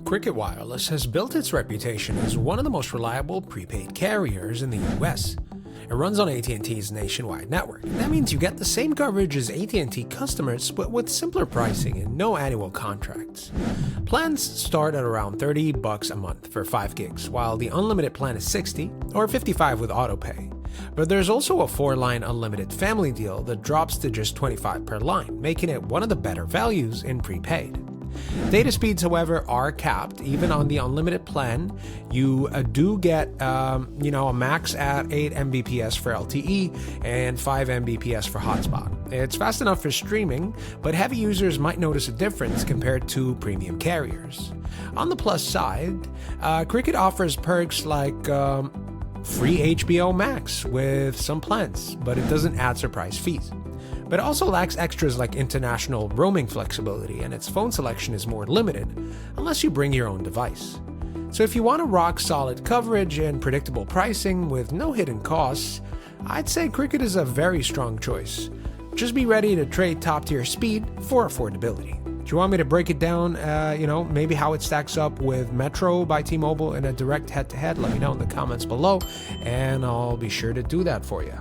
Cricket Wireless has built its reputation as one of the most reliable prepaid carriers in the US. It runs on AT&T's nationwide network. That means you get the same coverage as AT&T customers, but with simpler pricing and no annual contracts. Plans start at around $30 a month for 5 gigs, while the unlimited plan is $60 or $55 with autopay. But there's also a 4-line unlimited family deal that drops to just $25 per line, making it one of the better values in prepaid. Data speeds, however, are capped. Even on the unlimited plan, you do get a max at 8 Mbps for LTE and 5 Mbps for hotspot. It's fast enough for streaming, but heavy users might notice a difference compared to premium carriers. On the plus side, Cricket offers perks like free HBO Max with some plans, but it doesn't add surprise fees. But it also lacks extras like international roaming flexibility, and its phone selection is more limited unless you bring your own device. So if you want a rock-solid coverage and predictable pricing with no hidden costs, I'd say Cricket is a very strong choice. Just be ready to trade top-tier speed for affordability. Do you want me to break it down, maybe how it stacks up with Metro by T-Mobile in a direct head-to-head? Let me know in the comments below, and I'll be sure to do that for you.